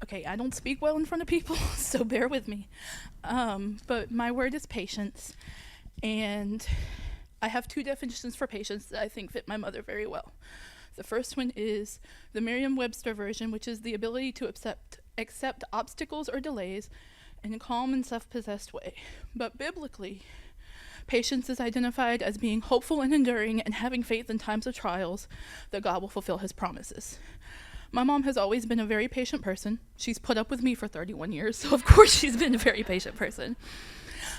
Okay, I don't speak well in front of people, so bear with me. But my word is patience. And I have two definitions for patience that I think fit my mother very well. The first one is the Merriam-Webster version, which is the ability to accept obstacles or delays in a calm and self-possessed way. But biblically, patience is identified as being hopeful and enduring and having faith in times of trials that God will fulfill his promises. My mom has always been a very patient person. She's put up with me for 31 years, so of course she's been a very patient person.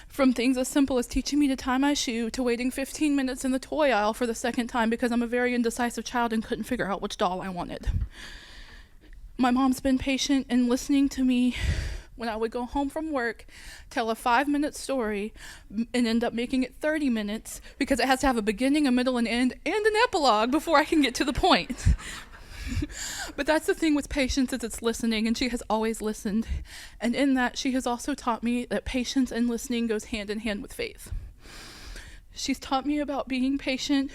From things as simple as teaching me to tie my shoe to waiting 15 minutes in the toy aisle for the second time because I'm a very indecisive child and couldn't figure out which doll I wanted. My mom's been patient in listening to me when I would go home from work, tell a 5-minute story, and end up making it 30 minutes because it has to have a beginning, a middle, an end, and an epilogue before I can get to the point. But that's the thing with patience, is it's listening, and she has always listened. And in that, she has also taught me that patience and listening goes hand in hand with faith. She's taught me about being patient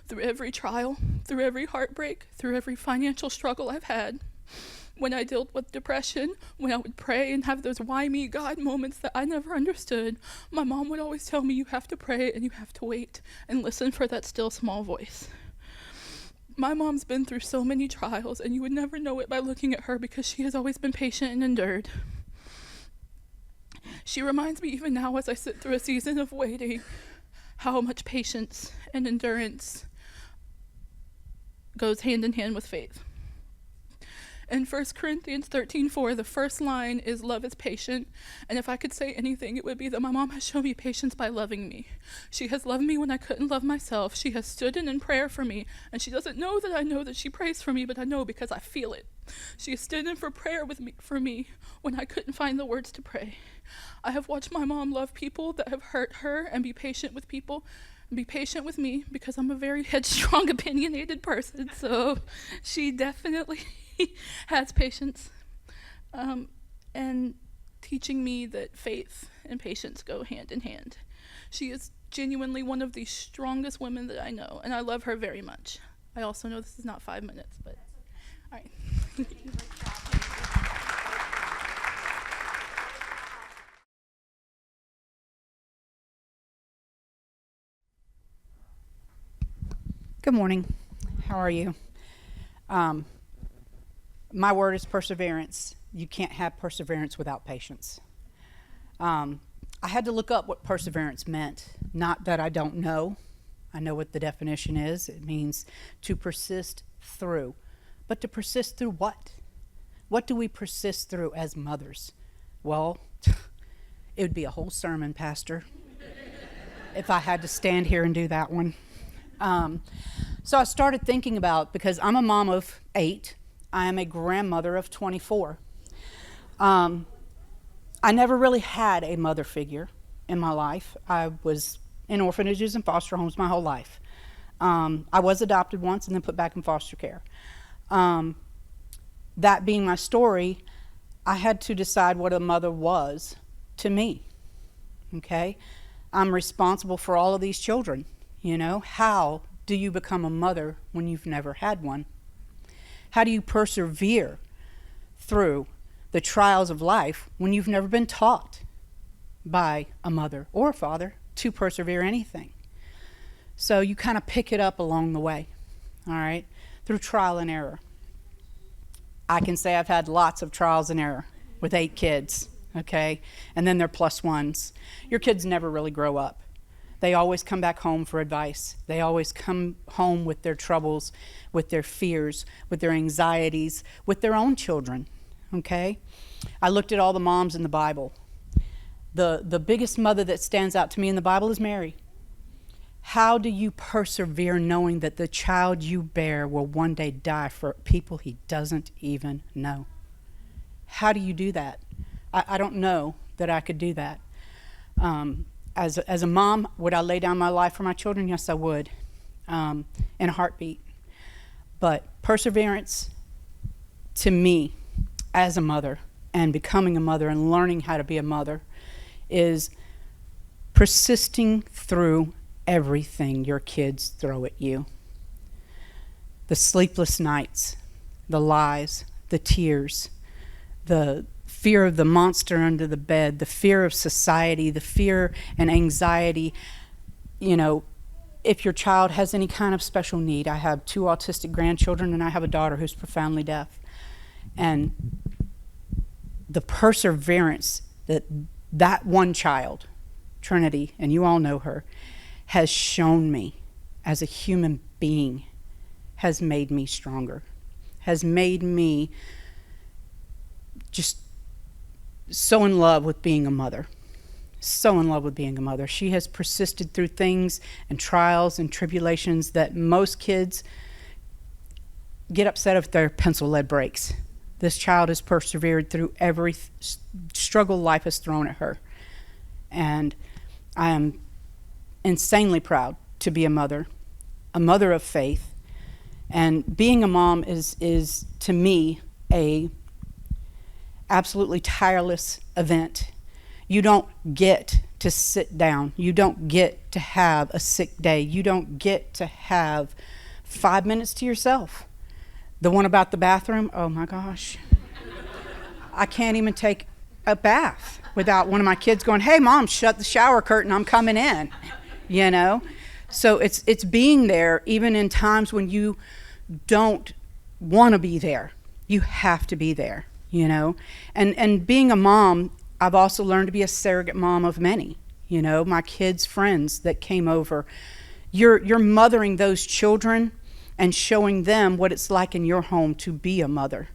through every trial, through every heartbreak, through every financial struggle I've had. When I dealt with depression, when I would pray and have those why me God moments that I never understood, my mom would always tell me, you have to pray and you have to wait and listen for that still small voice. My mom's been through so many trials, and you would never know it by looking at her because she has always been patient and endured. She reminds me even now as I sit through a season of waiting how much patience and endurance goes hand in hand with faith. In 1 Corinthians 13:4, the first line is love is patient. And if I could say anything, it would be that my mom has shown me patience by loving me. She has loved me when I couldn't love myself. She has stood in prayer for me. And she doesn't know that I know that she prays for me, but I know because I feel it. She has stood in for prayer for me when I couldn't find the words to pray. I have watched my mom love people that have hurt her and be patient with people. Be patient with me because I'm a very headstrong, opinionated person. So she definitely has patience, and teaching me that faith and patience go hand in hand. She is genuinely one of the strongest women that I know, and I love her very much. I also know this is not 5 minutes, but all right. Good morning. How are you? My word is perseverance. You can't have perseverance without patience. I had to look up what perseverance meant. Not that I don't know. I know what the definition is. It means to persist through. But to persist through what? What do we persist through as mothers? Well, it would be a whole sermon, Pastor, if I had to stand here and do that one. So I started thinking about, because I'm a mom of 8, I am a grandmother of 24. I never really had a mother figure in my life. I was in orphanages and foster homes my whole life. I was adopted once and then put back in foster care. That being my story, I had to decide what a mother was to me. Okay? I'm responsible for all of these children. You know, how do you become a mother when you've never had one? How do you persevere through the trials of life when you've never been taught by a mother or a father to persevere anything? So you kind of pick it up along the way, all right, through trial and error. I can say I've had lots of trials and error with 8 kids, okay, and then they're plus ones. Your kids never really grow up. They always come back home for advice. They always come home with their troubles, with their fears, with their anxieties, with their own children, okay? I looked at all the moms in the Bible. The biggest mother that stands out to me in the Bible is Mary. How do you persevere knowing that the child you bear will one day die for people he doesn't even know? How do you do that? I don't know that I could do that. As a mom, would I lay down my life for my children? Yes, I would, in a heartbeat. But perseverance, to me, as a mother, and becoming a mother and learning how to be a mother, is persisting through everything your kids throw at you. The sleepless nights, the lies, the tears, the fear of the monster under the bed, the fear of society, the fear and anxiety. You know, if your child has any kind of special need, I have 2 autistic grandchildren and I have a daughter who's profoundly deaf. And the perseverance that one child, Trinity, and you all know her, has shown me as a human being has made me stronger, has made me just so in love with being a mother. So in love with being a mother. She has persisted through things and trials and tribulations that most kids get upset if their pencil lead breaks. This child has persevered through every struggle life has thrown at her. And I am insanely proud to be a mother of faith. And being a mom is to me a absolutely tireless event. You don't get to sit down. You don't get to have a sick day. You don't get to have 5 minutes to yourself. The one about the bathroom, oh my gosh. I can't even take a bath without one of my kids going, "Hey, Mom, shut the shower curtain, I'm coming in," you know? So it's being there even in times when you don't want to be there. You have to be there, you know? And being a mom, I've also learned to be a surrogate mom of many, you know, my kids' friends that came over. You're mothering those children and showing them what it's like in your home to be a mother,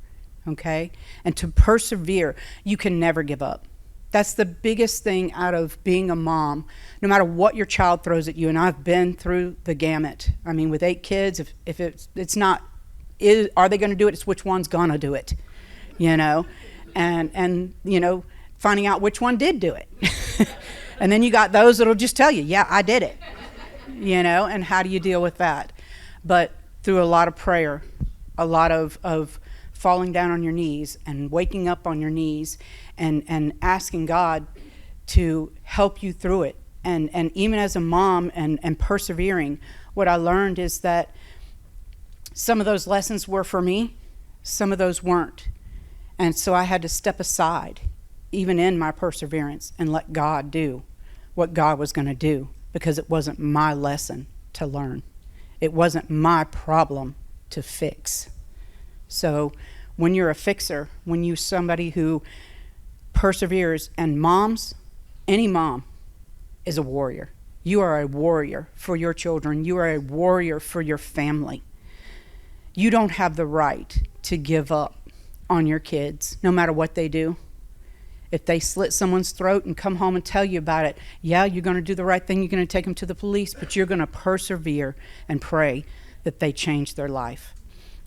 okay? And to persevere. You can never give up. That's the biggest thing out of being a mom, no matter what your child throws at you. And I've been through the gamut. I mean, with 8 kids, if it's not, are they going to do it? It's which one's going to do it, you know? And you know, finding out which one did do it. And then you got those that'll just tell you, yeah, I did it, you know? And how do you deal with that? But through a lot of prayer, a lot of falling down on your knees and waking up on your knees and asking God to help you through it. And even as a mom and persevering, what I learned is that some of those lessons were for me, some of those weren't. And so I had to step aside, even in my perseverance, and let God do what God was going to do, because it wasn't my lesson to learn. It wasn't my problem to fix. So when you're a fixer, when you're somebody who perseveres, and moms, any mom is a warrior. You are a warrior for your children. You are a warrior for your family. You don't have the right to give up on your kids, no matter what they do. If they slit someone's throat and come home and tell you about it, yeah, you're going to do the right thing. You're going to take them to the police, but you're going to persevere and pray that they change their life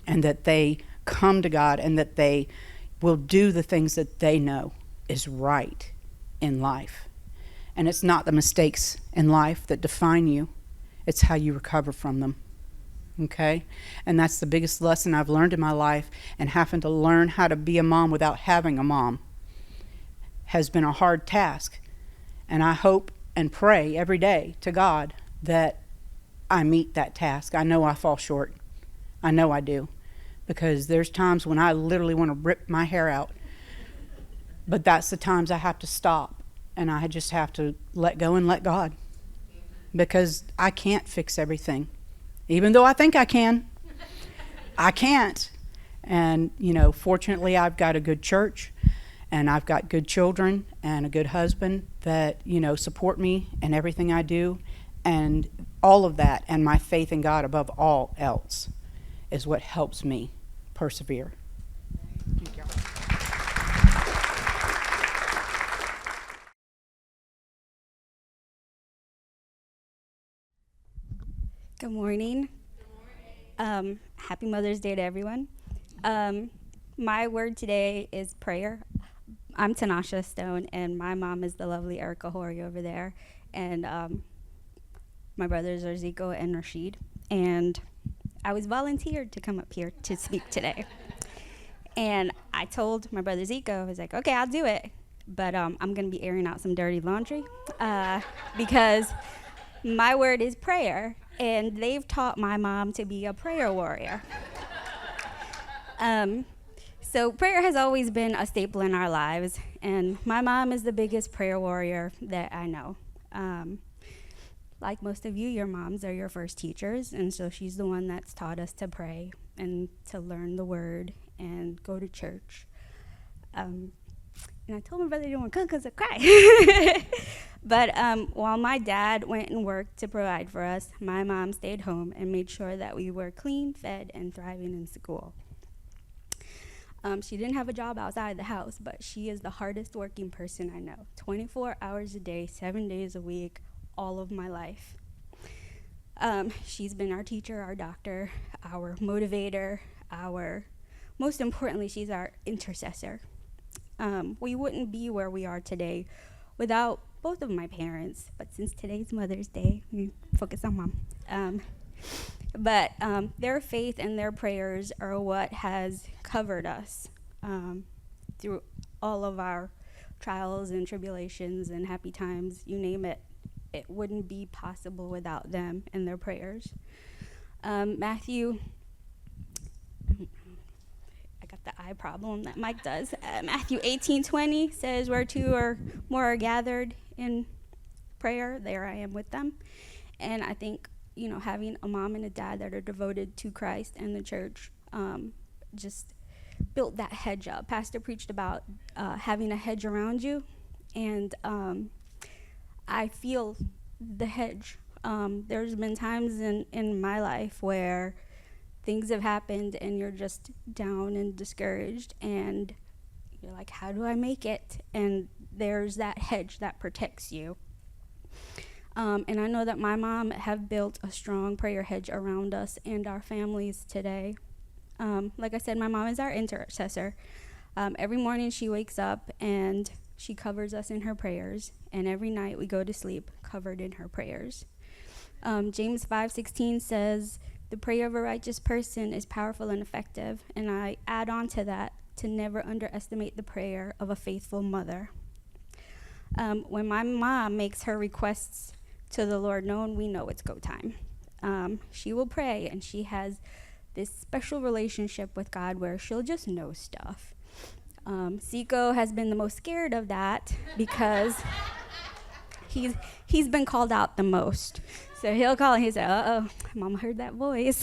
and that they come to God and that they will do the things that they know is right in life. And it's not the mistakes in life that define you. It's how you recover from them. Okay? And that's the biggest lesson I've learned in my life, and having to learn how to be a mom without having a mom has been a hard task. And I hope and pray every day to God that I meet that task. I know I fall short. I know I do. Because there's times when I literally want to rip my hair out. But that's the times I have to stop, and I just have to let go and let God. Because I can't fix everything. Even though I think I can, I can't. And, you know, fortunately I've got a good church, and I've got good children and a good husband that, you know, support me in everything I do. And all of that, and my faith in God above all else, is what helps me persevere. Thank you. Good morning. Happy Mother's Day to everyone. My word today is prayer. I'm Tanasha Stone, and my mom is the lovely Erica Horry over there. And my brothers are Zico and Rashid. And I was volunteered to come up here to speak today. And I told my brother Zico, I was like, okay, I'll do it. But I'm going to be airing out some dirty laundry because my word is prayer. And they've taught my mom to be a prayer warrior. So prayer has always been a staple in our lives, and my mom is the biggest prayer warrior that I know. Like most of you, your moms are your first teachers, and so she's the one that's taught us to pray and to learn the word and go to church. And I told my brother I didn't want to cook because I cry. But while my dad went and worked to provide for us, my mom stayed home and made sure that we were clean, fed, and thriving in school. She didn't have a job outside the house, but she is the hardest working person I know. 24 hours a day, 7 days a week, all of my life. She's been our teacher, our doctor, our motivator, most importantly, she's our intercessor. We wouldn't be where we are today without both of my parents, but since today's Mother's Day, we focus on Mom. But their faith and their prayers are what has covered us through all of our trials and tribulations and happy times, you name it. It wouldn't be possible without them and their prayers. Matthew, I got the eye problem that Mike does. Matthew 18:20 says, where two or more are gathered in prayer, there I am with them. And I think, having a mom and a dad that are devoted to Christ and the church just built that hedge up. Pastor preached about having a hedge around you, and I feel the hedge. There's been times in my life where things have happened and you're just down and discouraged and you're like, how do I make it? And there's that hedge that protects you. And I know that my mom have built a strong prayer hedge around us and our families today. Like I said, my mom is our intercessor. Every morning she wakes up and she covers us in her prayers, and every night we go to sleep covered in her prayers. James 5:16 says, the prayer of a righteous person is powerful and effective, and I add on to that to never underestimate the prayer of a faithful mother. When my mom makes her requests to the Lord known, we know it's go time. She will pray, and she has this special relationship with God where she'll just know stuff. Zico has been the most scared of that because he's been called out the most. So he'll call and he'll say, uh-oh, Mama heard that voice.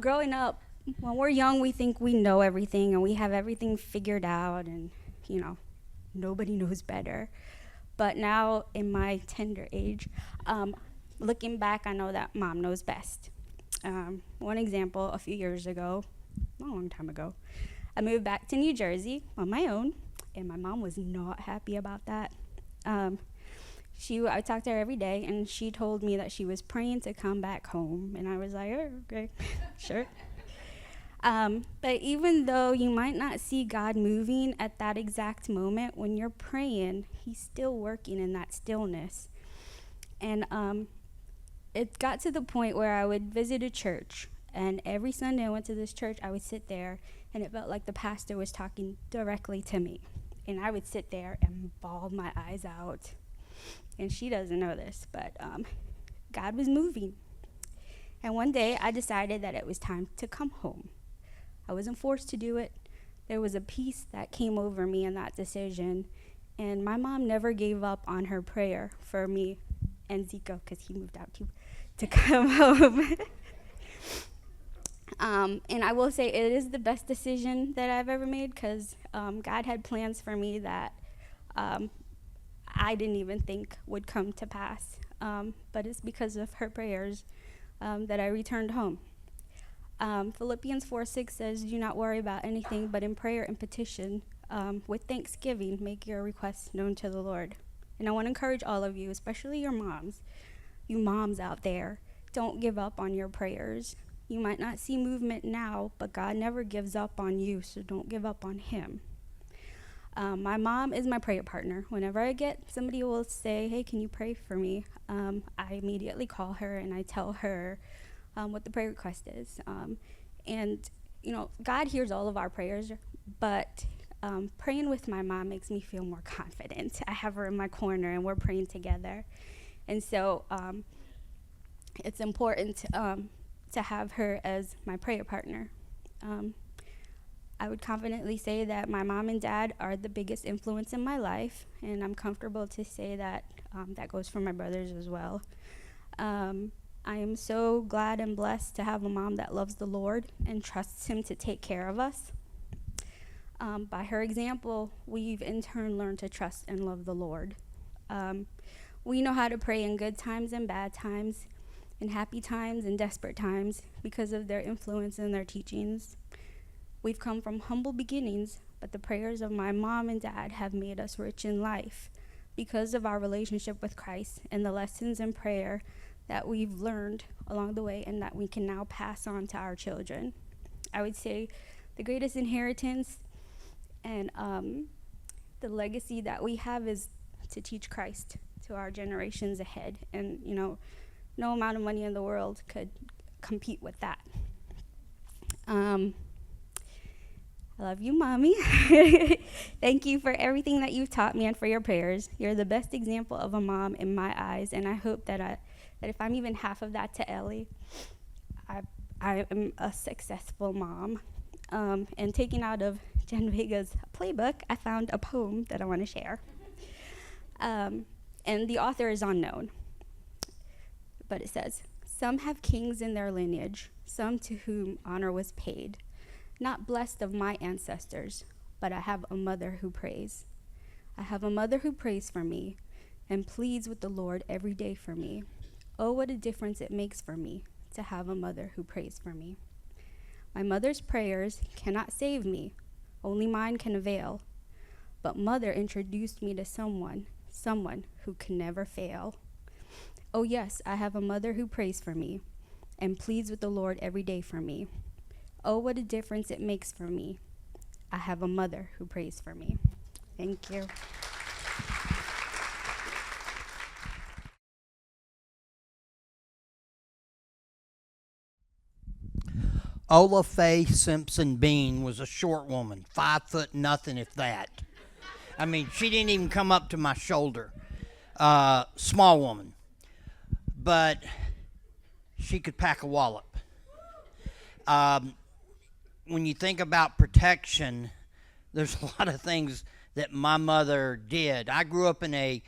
Growing up, when we're young, we think we know everything and we have everything figured out and, nobody knows better. But now in my tender age, looking back, I know that Mom knows best. One example, a few years ago, a long time ago, I moved back to New Jersey on my own, and my mom was not happy about that. I talked to her every day, and she told me that she was praying to come back home, and I was like, oh, okay, sure. But even though you might not see God moving at that exact moment, when you're praying, he's still working in that stillness. And it got to the point where I would visit a church, and every Sunday I went to this church, I would sit there, and it felt like the pastor was talking directly to me. And I would sit there and bawl my eyes out. And she doesn't know this, but God was moving. And one day I decided that it was time to come home. I wasn't forced to do it. There was a peace that came over me in that decision. And my mom never gave up on her prayer for me and Zico, because he moved out to come home. And I will say it is the best decision that I've ever made, because God had plans for me that I didn't even think would come to pass. But it's because of her prayers that I returned home. Philippians 4:6 says, do not worry about anything, but in prayer and petition, with thanksgiving, make your requests known to the Lord. And I want to encourage all of you, especially your moms, you moms out there, don't give up on your prayers. You might not see movement now, but God never gives up on you, so don't give up on him. My mom is my prayer partner. Whenever I get somebody who will say, hey, can you pray for me? I immediately call her and I tell her what the prayer request is. God hears all of our prayers, but praying with my mom makes me feel more confident. I have her in my corner and we're praying together. And so it's important to have her as my prayer partner. I would confidently say that my mom and dad are the biggest influence in my life, and I'm comfortable to say that that goes for my brothers as well. I am so glad and blessed to have a mom that loves the Lord and trusts him to take care of us. By her example, we've in turn learned to trust and love the Lord. We know how to pray in good times and bad times, in happy times and desperate times, because of their influence and their teachings. We've come from humble beginnings, but the prayers of my mom and dad have made us rich in life because of our relationship with Christ and the lessons in prayer that we've learned along the way and that we can now pass on to our children. I would say the greatest inheritance and the legacy that we have is to teach Christ to our generations ahead. And, no amount of money in the world could compete with that. I love you, Mommy. Thank you for everything that you've taught me and for your prayers. You're the best example of a mom in my eyes, and I hope that if I'm even half of that to Ellie, I am a successful mom. And taking out of Jen Vega's playbook, I found a poem that I want to share. And the author is unknown. But it says, "Some have kings in their lineage, some to whom honor was paid. Not blessed of my ancestors, but I have a mother who prays. I have a mother who prays for me and pleads with the Lord every day for me. Oh, what a difference it makes for me to have a mother who prays for me. My mother's prayers cannot save me, only mine can avail. But mother introduced me to someone who can never fail. Oh yes, I have a mother who prays for me and pleads with the Lord every day for me. Oh, what a difference it makes for me. I have a mother who prays for me." Thank you. Ola Faye Simpson Bean was a short woman, 5 foot nothing if that. I mean, she didn't even come up to my shoulder. Small woman. But she could pack a wallop. When you think about protection, there's a lot of things that my mother did. I grew up in a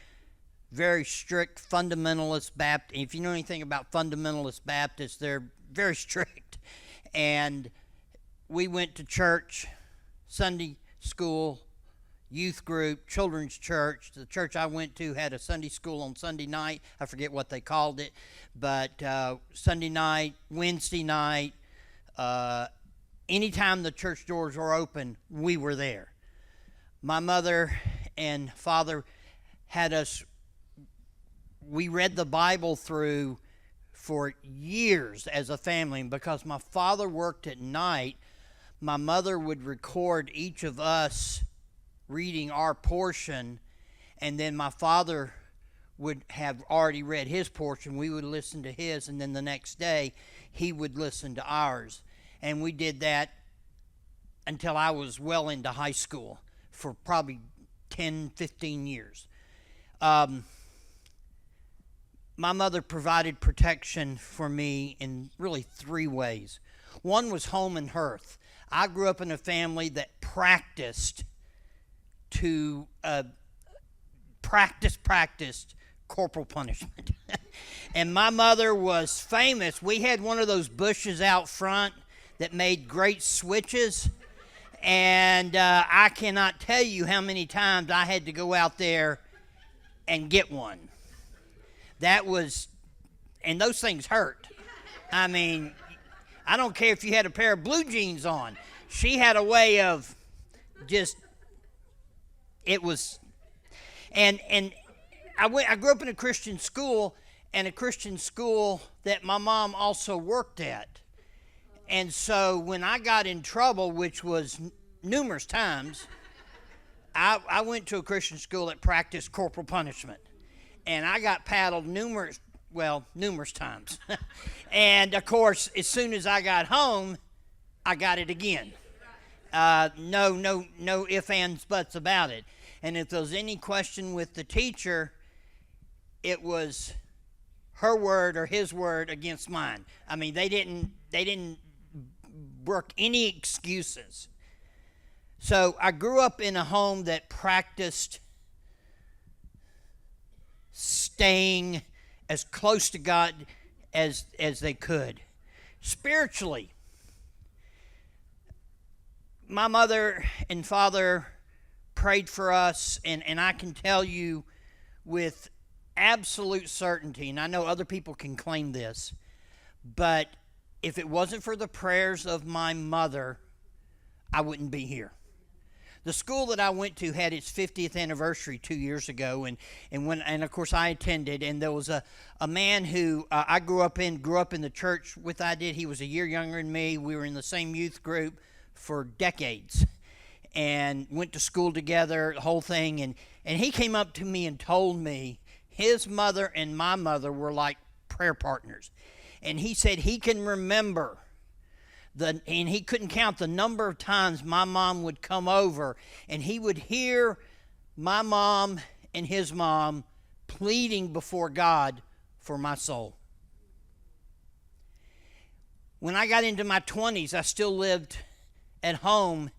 very strict fundamentalist Baptist. If you know anything about fundamentalist Baptists, they're very strict. And we went to church, Sunday school, youth group, children's church. The church I went to had a Sunday school on Sunday night. I forget what they called it. But Sunday night, Wednesday night, anytime the church doors were open, we were there. My mother and father had us, we read the Bible through for years as a family. And because my father worked at night, my mother would record each of us reading our portion, and then my father would have already read his portion. We would listen to his, and then the next day he would listen to ours. And we did that until I was well into high school for probably 10, 15 years. My mother provided protection for me in really 3 ways. One was home and hearth. I grew up in a family that practiced corporal punishment. And my mother was famous. We had one of those bushes out front that made great switches. And I cannot tell you how many times I had to go out there and get one. And those things hurt. I mean, I don't care if you had a pair of blue jeans on. She had a way of just, it was, and I grew up in a Christian school, and a Christian school that my mom also worked at. And so when I got in trouble, which was numerous times, I went to a Christian school that practiced corporal punishment. And I got paddled numerous times. And, of course, as soon as I got home, I got it again. No ifs, ands, buts about it. And if there was any question with the teacher, it was her word or his word against mine. I mean, they didn't work any excuses. So I grew up in a home that practiced staying as close to God as they could. Spiritually, my mother and father prayed for us, and I can tell you with absolute certainty, and I know other people can claim this, but if it wasn't for the prayers of my mother, I wouldn't be here. The school that I went to had its 50th anniversary 2 years ago, and of course I attended, and there was a man who I grew up in the church with. He was a year younger than me. We were in the same youth group for decades and went to school together, the whole thing, and he came up to me and told me his mother and my mother were like prayer partners. And he said he can remember and he couldn't count the number of times my mom would come over and he would hear my mom and his mom pleading before God for my soul. When I got into my 20s, I still lived at home,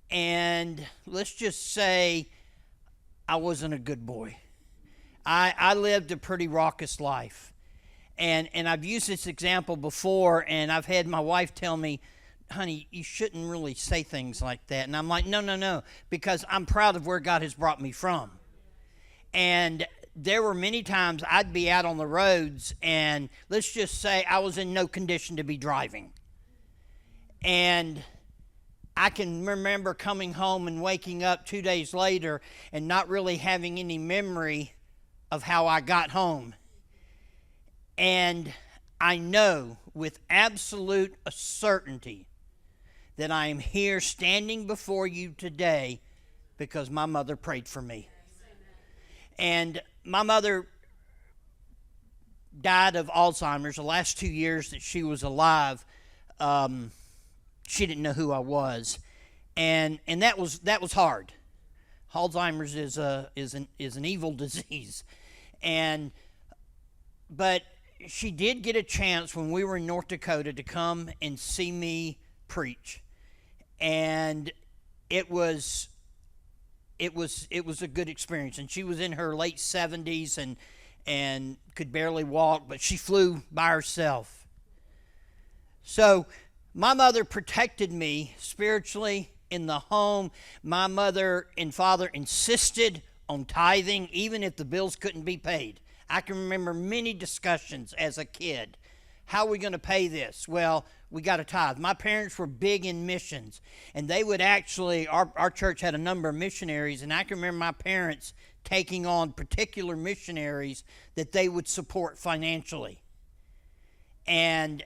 and let's just say I wasn't a good boy. I lived a pretty raucous life. And I've used this example before, and I've had my wife tell me, honey, you shouldn't really say things like that. And I'm like, no, because I'm proud of where God has brought me from. And there were many times I'd be out on the roads, and let's just say I was in no condition to be driving. And I can remember coming home and waking up 2 days later and not really having any memory of how I got home. And I know with absolute certainty that I am here standing before you today because my mother prayed for me. And my mother died of Alzheimer's the last 2 years that she was alive. She didn't know who I was, and that was hard. Alzheimer's is an evil disease, but she did get a chance when we were in North Dakota to come and see me preach, and it was a good experience. And she was in her late 70s and could barely walk, but she flew by herself. So my mother protected me spiritually in the home. My mother and father insisted on tithing even if the bills couldn't be paid. I can remember many discussions as a kid. How are we going to pay this? Well, we got to tithe. My parents were big in missions, and they would actually, our church had a number of missionaries, and I can remember my parents taking on particular missionaries that they would support financially. And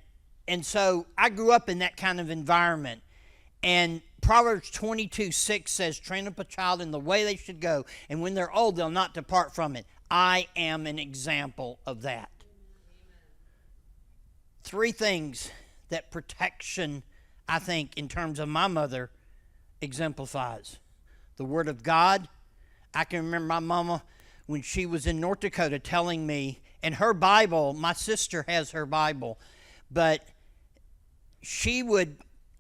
so I grew up in that kind of environment. And Proverbs 22:6 says, train up a child in the way they should go, and when they're old, they'll not depart from it. I am an example of that. Three things that protection, I think, in terms of my mother, exemplifies. The Word of God. I can remember my mama when she was in North Dakota telling me, and her Bible, my sister has her Bible, but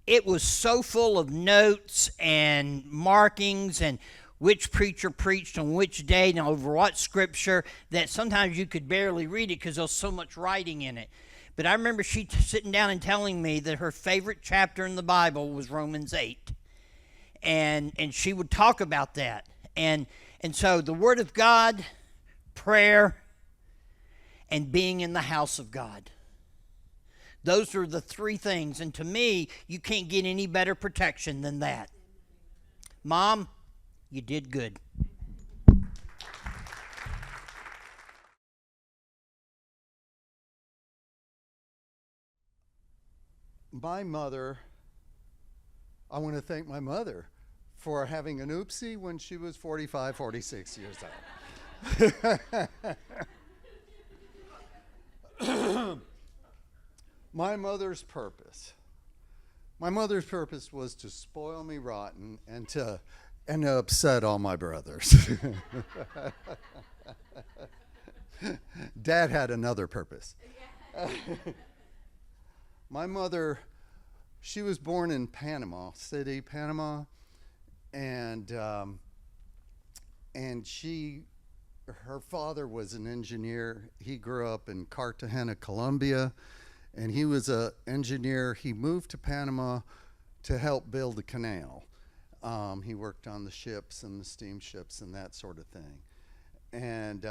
it was so full of notes and markings and which preacher preached on which day and over what scripture that sometimes you could barely read it because there was so much writing in it. But I remember she sitting down and telling me that her favorite chapter in the Bible was Romans 8. And she would talk about that. And so the Word of God, prayer, and being in the house of God. Those are the three things. And to me, you can't get any better protection than that. Mom, you did good. My mother, I want to thank my mother for having an oopsie when she was 45, 46 years old. My mother's purpose was to spoil me rotten and to upset all my brothers. Dad had another purpose. My mother, she was born in Panama City, Panama, and her father was an engineer. He grew up in Cartagena, Colombia, and he was an engineer. He moved to Panama to help build the canal. He worked on the ships and the steamships and that sort of thing. And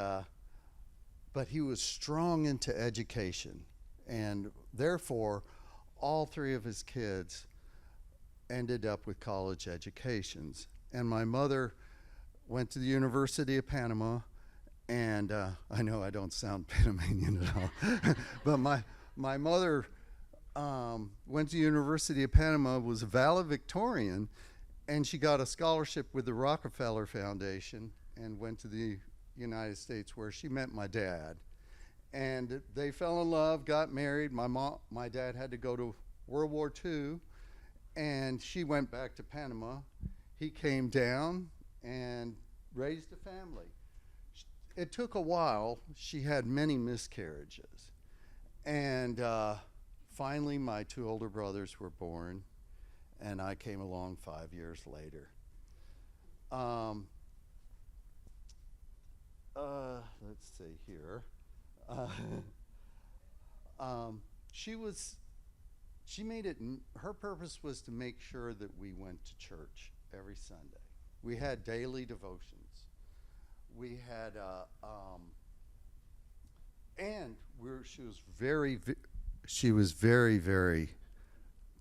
but he was strong into education, and therefore all three of his kids ended up with college educations. And my mother went to the University of Panama, and I know I don't sound Panamanian at all, but my mother went to the University of Panama, was a valedictorian, and she got a scholarship with the Rockefeller Foundation and went to the United States, where she met my dad. And they fell in love, got married. My dad had to go to World War II, and she went back to Panama. He came down and raised a family. It took a while. She had many miscarriages. And finally, my two older brothers were born, and I came along 5 years later. Let's see here. She made it, her purpose was to make sure that we went to church every Sunday. We had daily devotions. We had, she was very,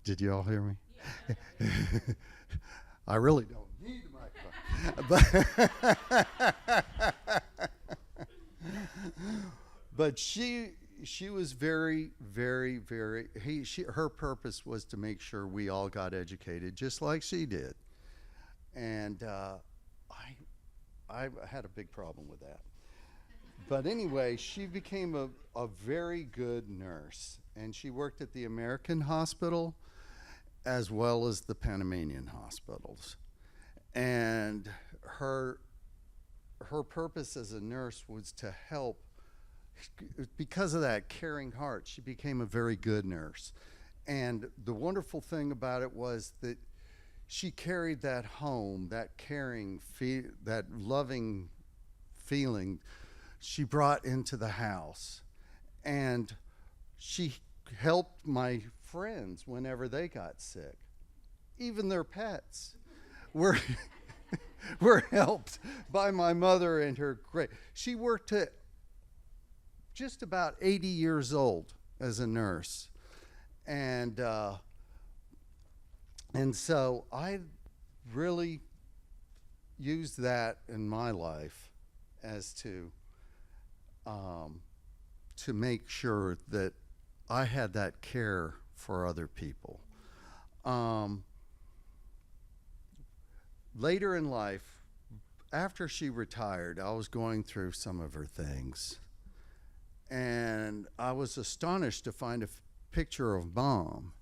did you all hear me? Yeah. I really don't need a microphone. But she was very, her purpose was to make sure we all got educated just like she did. And I had a big problem with that. But anyway, she became a very good nurse, and she worked at the American hospital as well as the Panamanian hospitals. And her purpose as a nurse was to help. Because of that caring heart, she became a very good nurse. And the wonderful thing about it was that she carried that home, that caring, that loving feeling, she brought into the house. And she helped my friends whenever they got sick. Even their pets were helped by my mother and her great. She worked at just about 80 years old as a nurse. And so I really used that in my life as to make sure that I had that care for other people. Later in life, after she retired, I was going through some of her things. And I was astonished to find a picture of Mom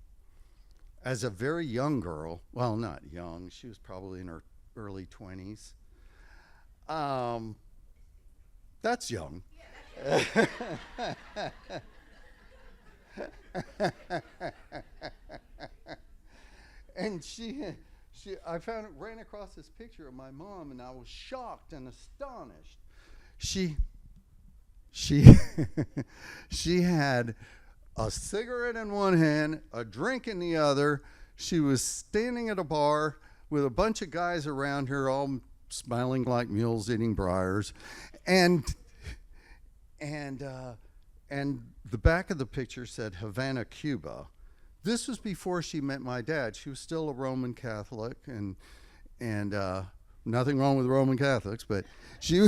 as a very young girl. Well, not young. She was probably in her early 20s. That's young. And I ran across this picture of my mom, and I was shocked and astonished. She had a cigarette in one hand, a drink in the other. She was standing at a bar with a bunch of guys around her, all smiling like mules eating briars. And the back of the picture said Havana, Cuba. This was before she met my dad. She was still a Roman Catholic, and nothing wrong with Roman Catholics, but she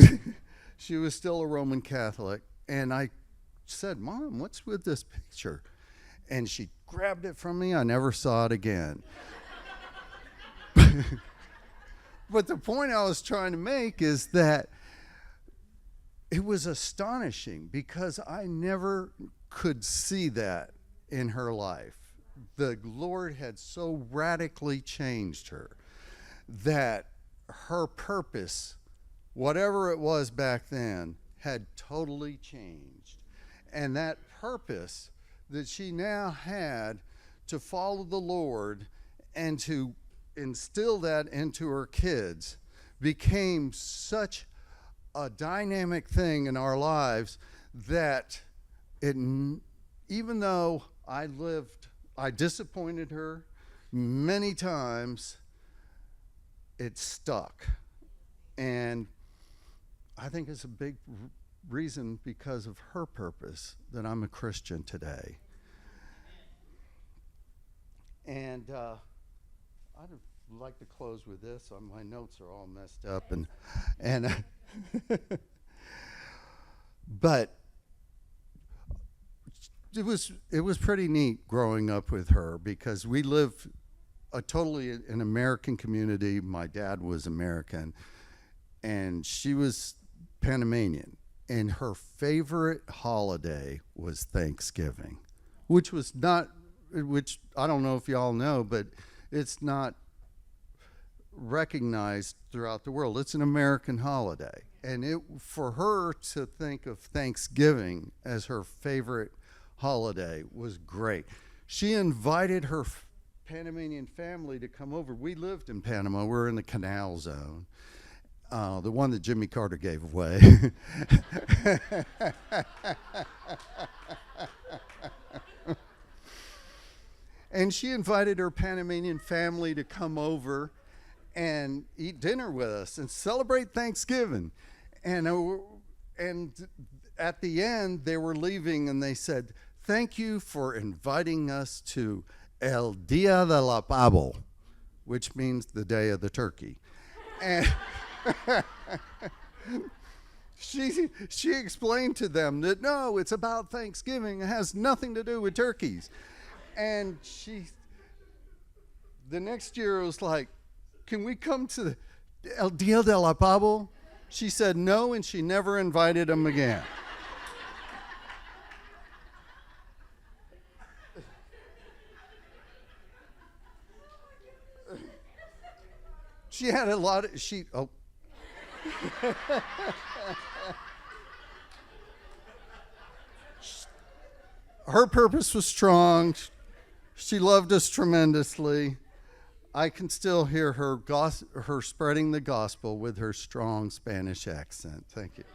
was still a Roman Catholic. And I said, "Mom, what's with this picture?" And she grabbed it from me. I never saw it again. But the point I was trying to make is that it was astonishing because I never could see that in her life. The Lord had so radically changed her that her purpose, whatever it was back then, had totally changed. And that purpose that she now had to follow the Lord and to instill that into her kids became such a dynamic thing in our lives that even though I disappointed her many times, it stuck. And I think it's a big reason because of her purpose that I'm a Christian today. And I'd like to close with this. My notes are all messed up, and but it was pretty neat growing up with her because we lived totally an American community. My dad was American, and she was Panamanian, and her favorite holiday was Thanksgiving, which I don't know if y'all know, but it's not recognized throughout the world. It's an American holiday. And for her to think of Thanksgiving as her favorite holiday was great. She invited her Panamanian family to come over. We lived in Panama. We're in the Canal Zone, the one that Jimmy Carter gave away. And she invited her Panamanian family to come over and eat dinner with us and celebrate Thanksgiving. And at the end, they were leaving and they said, "Thank you for inviting us to El Dia de la Pavo," which means the day of the turkey. And she explained to them that, no, it's about Thanksgiving. It has nothing to do with turkeys. And the next year it was like, "Can we come to the El Dia de la Pavo?" She said no, and she never invited them again. She had a lot of, her purpose was strong. She loved us tremendously. I can still hear her spreading the gospel with her strong Spanish accent. Thank you.